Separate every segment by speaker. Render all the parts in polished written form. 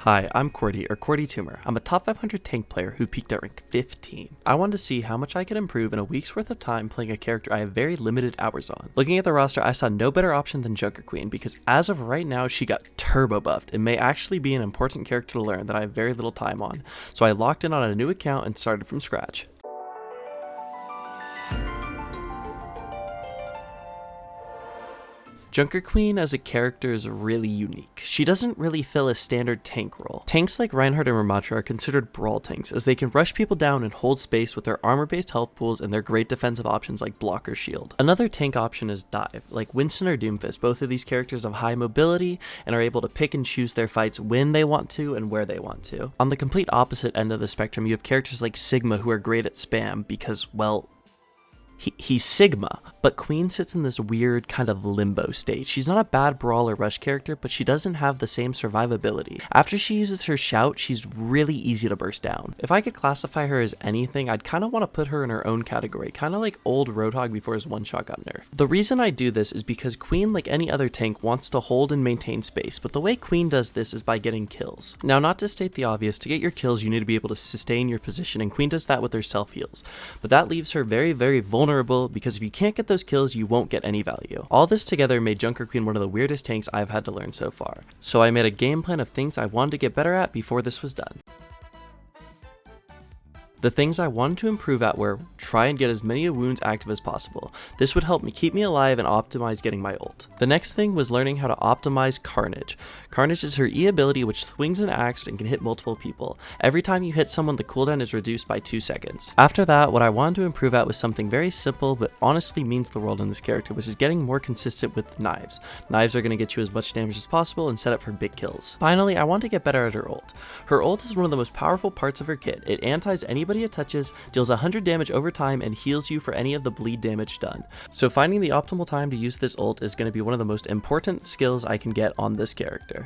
Speaker 1: Hi, I'm Cordy, or Cordy Toomer. I'm a top 500 tank player who peaked at rank 15. I wanted to see how much I could improve in a week's worth of time playing a character I have very limited hours on. Looking at the roster, I saw no better option than JunkerQueen because as of right now, she got turbo buffed and may actually be an important character to learn that I have very little time on. So I locked in on a new account and started from scratch. JunkerQueen as a character is really unique. She doesn't really fill a standard tank role. Tanks like Reinhardt and Ramatra are considered brawl tanks as they can rush people down and hold space with their armor-based health pools and their great defensive options like block or shield. Another tank option is dive, like Winston or Doomfist. Both of these characters have high mobility and are able to pick and choose their fights when they want to and where they want to. On the complete opposite end of the spectrum, you have characters like Sigma who are great at spam because, well, he's Sigma, but Queen sits in this weird kind of limbo state. She's not a bad brawl or rush character, but she doesn't have the same survivability. After she uses her shout, she's really easy to burst down. If I could classify her as anything, I'd kind of want to put her in her own category, kind of like old Roadhog before his one-shot got nerfed. The reason I do this is because Queen, like any other tank, wants to hold and maintain space, but the way Queen does this is by getting kills. Now, not to state the obvious, to get your kills you need to be able to sustain your position, and Queen does that with her self-heals, but that leaves her very, very vulnerable because if you can't get those kills, you won't get any value. All this together made JunkerQueen one of the weirdest tanks I've had to learn so far. So I made a game plan of things I wanted to get better at before this was done. The things I wanted to improve at were try and get as many wounds active as possible. This would help me keep me alive and optimize getting my ult. The next thing was learning how to optimize Carnage. Carnage is her E ability which swings an axe and can hit multiple people. Every time you hit someone, the cooldown is reduced by 2 seconds. After that, what I wanted to improve at was something very simple but honestly means the world in this character, which is getting more consistent with knives. Knives are going to get you as much damage as possible and set up for big kills. Finally, I want to get better at her ult. Her ult is one of the most powerful parts of her kit. It antis anybody it touches, deals 100 damage over time, and heals you for any of the bleed damage done. So finding the optimal time to use this ult is going to be one of the most important skills I can get on this character.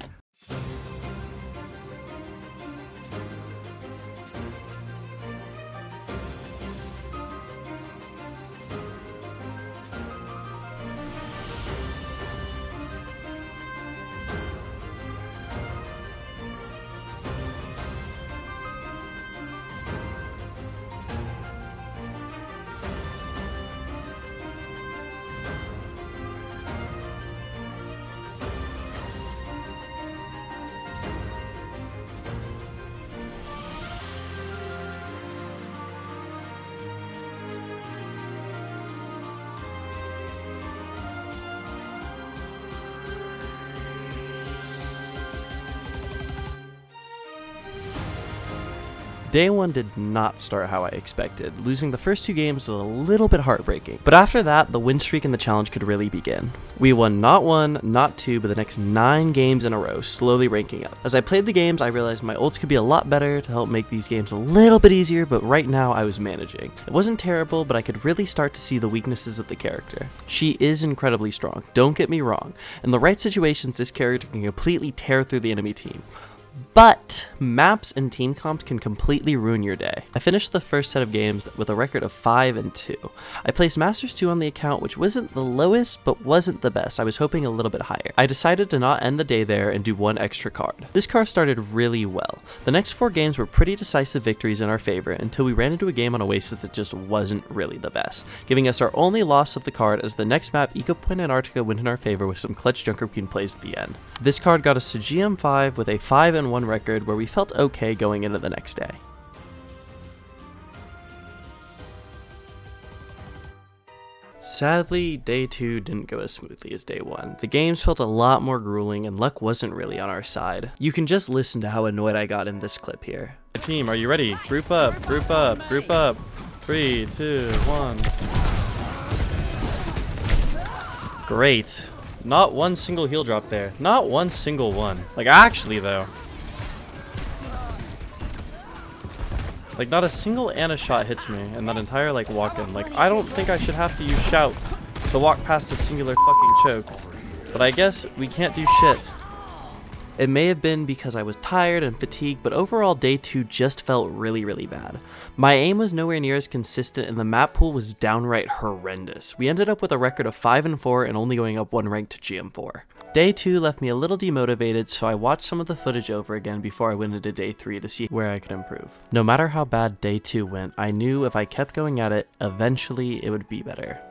Speaker 1: Day 1 did not start how I expected. Losing the first 2 games was a little bit heartbreaking, but after that, the win streak and the challenge could really begin. We won not 1, not 2, but the next 9 games in a row, slowly ranking up. As I played the games, I realized my ults could be a lot better to help make these games a little bit easier, but right now I was managing. It wasn't terrible, but I could really start to see the weaknesses of the character. She is incredibly strong, don't get me wrong. In the right situations, this character can completely tear through the enemy team. But maps and team comps can completely ruin your day. I finished the first set of games with a record of 5-2. I placed Masters 2 on the account, which wasn't the lowest, but wasn't the best. I was hoping a little bit higher. I decided to not end the day there and do 1 extra card. This card started really well. The next 4 games were pretty decisive victories in our favor until we ran into a game on Oasis that just wasn't really the best, giving us our only loss of the card as the next map, Eco Point Antarctica, went in our favor with some clutch JunkerQueen plays at the end. This card got us to GM5 with a 5-1 record where we felt okay going into the next day. Sadly, day 2 didn't go as smoothly as day 1. The games felt a lot more grueling and luck wasn't really on our side. You can just listen to how annoyed I got in this clip here. Team, are you ready? Group up, group up, group up. 3, 2, 1. Great. Not one single heal drop there. Not one single one. Like, actually, though. Like, not a single Ana shot hits me in that entire, like, walk-in. Like, I don't think I should have to use shout to walk past a singular fucking choke. But I guess we can't do shit. It may have been because I was tired and fatigued, but overall day 2 just felt really bad. My aim was nowhere near as consistent and the map pool was downright horrendous. We ended up with a record of 5-4 and only going up 1 rank to GM4. Day 2 left me a little demotivated, so I watched some of the footage over again before I went into day 3 to see where I could improve. No matter how bad day 2 went, I knew if I kept going at it, eventually it would be better.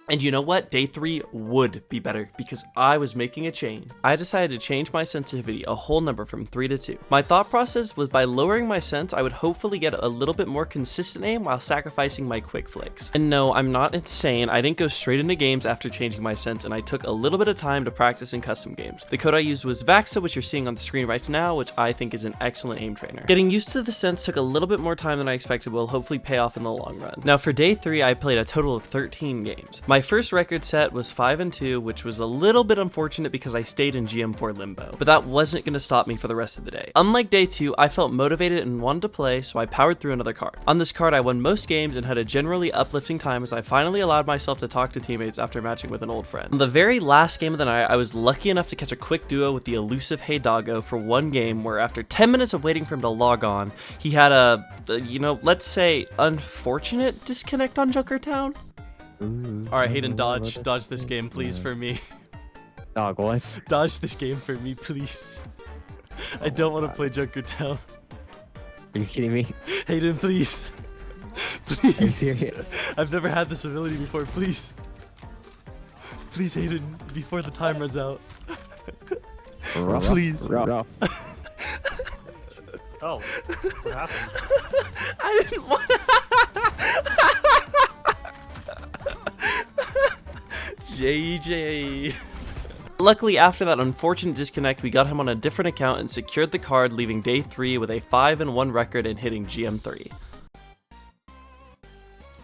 Speaker 1: And you know what? Day 3 would be better because I was making a change. I decided to change my sensitivity a whole number from 3 to 2. My thought process was by lowering my sense, I would hopefully get a little bit more consistent aim while sacrificing my quick flicks. And no, I'm not insane. I didn't go straight into games after changing my sense, and I took a little bit of time to practice in custom games. The code I used was Vaxa, which you're seeing on the screen right now, which I think is an excellent aim trainer. Getting used to the sense took a little bit more time than I expected, will hopefully pay off in the long run. Now for day 3, I played a total of 13 games. My first record set was 5-2, which was a little bit unfortunate because I stayed in GM4 limbo, but that wasn't going to stop me for the rest of the day. Unlike day 2, I felt motivated and wanted to play, so I powered through another card. On this card, I won most games and had a generally uplifting time as I finally allowed myself to talk to teammates after matching with an old friend. On the very last game of the night, I was lucky enough to catch a quick duo with the elusive Hey Doggo for 1 game where after 10 minutes of waiting for him to log on, he had a, let's say, unfortunate disconnect on Junkertown. Alright, Hayden, dodge this game, please, for me.
Speaker 2: Dog, what?
Speaker 1: Dodge this game for me, please. I don't want to play Junkertown.
Speaker 2: Are you kidding me?
Speaker 1: Hayden, please.
Speaker 2: Are you
Speaker 1: Please.
Speaker 2: serious?
Speaker 1: I've never had this ability before, please. Please, Hayden, before the time runs out. Please.
Speaker 2: Rough.
Speaker 3: Oh, what happened?
Speaker 1: I didn't want JJ. Luckily, after that unfortunate disconnect, we got him on a different account and secured the card, leaving day 3 with a 5-1 record and hitting GM3.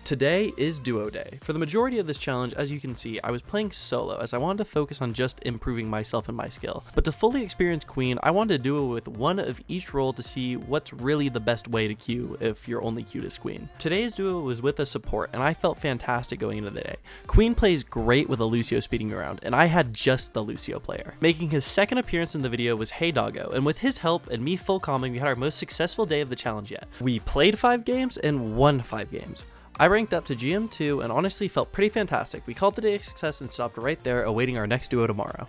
Speaker 1: Today is duo day. For the majority of this challenge, as you can see, I was playing solo as I wanted to focus on just improving myself and my skill. But to fully experience Queen, I wanted to duo with one of each role to see what's really the best way to queue if you're only queued as Queen. Today's duo was with a support and I felt fantastic going into the day. Queen plays great with a Lucio speeding around and I had just the Lucio player. Making his second appearance in the video was Hey Doggo, and with his help and me full calming, we had our most successful day of the challenge yet. We played 5 games and won 5 games. I ranked up to GM2 and honestly felt pretty fantastic. We called the day a success and stopped right there, awaiting our next duo tomorrow.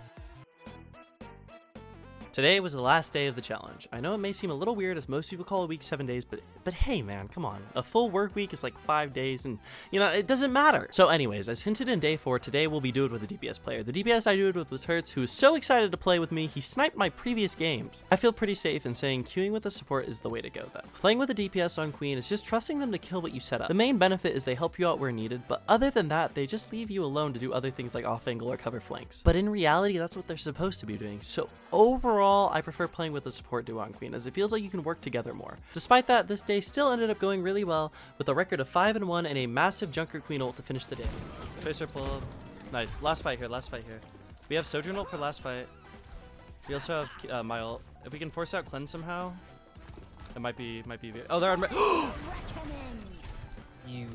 Speaker 1: Today was the last day of the challenge. I know it may seem a little weird as most people call a week 7 days, but hey man, come on. A full work week is like 5 days and it doesn't matter. So anyways, as hinted in day 4, today we'll be doing with a DPS player. The DPS I do it with was Hertz, who was so excited to play with me, he sniped my previous games. I feel pretty safe in saying queuing with a support is the way to go though. Playing with a DPS on Queen is just trusting them to kill what you set up. The main benefit is they help you out where needed, but other than that, they just leave you alone to do other things like off angle or cover flanks. But in reality, that's what they're supposed to be doing. So overall, I prefer playing with a support duo on Queen as it feels like you can work together more. Despite that, this day still ended up going really well with a record of 5-1 and a massive JunkerQueen ult to finish the day. Tracer pull up. Nice. Last fight here. We have Sojourn ult for last fight. We also have my ult. If we can force out Cleanse somehow, it might be. Oh, they're on.
Speaker 2: You.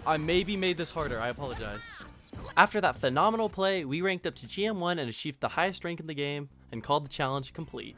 Speaker 1: I maybe made this harder. I apologize. After that phenomenal play, we ranked up to GM1 and achieved the highest rank in the game and called the challenge complete.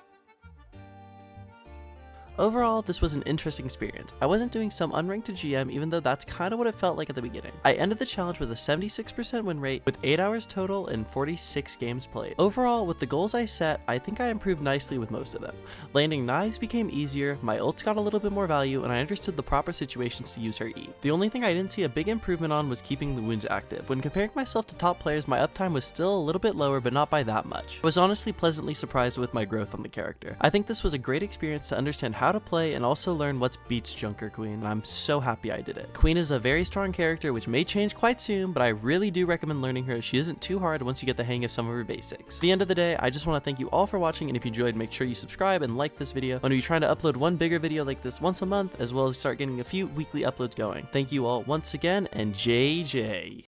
Speaker 1: Overall, this was an interesting experience. I wasn't doing some unranked to GM, even though that's kind of what it felt like at the beginning. I ended the challenge with a 76% win rate, with 8 hours total and 46 games played. Overall, with the goals I set, I think I improved nicely with most of them. Landing knives became easier, my ults got a little bit more value, and I understood the proper situations to use her E. The only thing I didn't see a big improvement on was keeping the wounds active. When comparing myself to top players, my uptime was still a little bit lower, but not by that much. I was honestly pleasantly surprised with my growth on the character. I think this was a great experience to understand how to play and also learn what beats JunkerQueen, and I'm so happy I did it. Queen is a very strong character which may change quite soon, but I really do recommend learning her. She isn't too hard once you get the hang of some of her basics. At the end of the day, I just want to thank you all for watching, and if you enjoyed, make sure you subscribe and like this video. I'm going to be trying to upload one bigger video like this once a month, as well as start getting a few weekly uploads going. Thank you all once again, and JJ.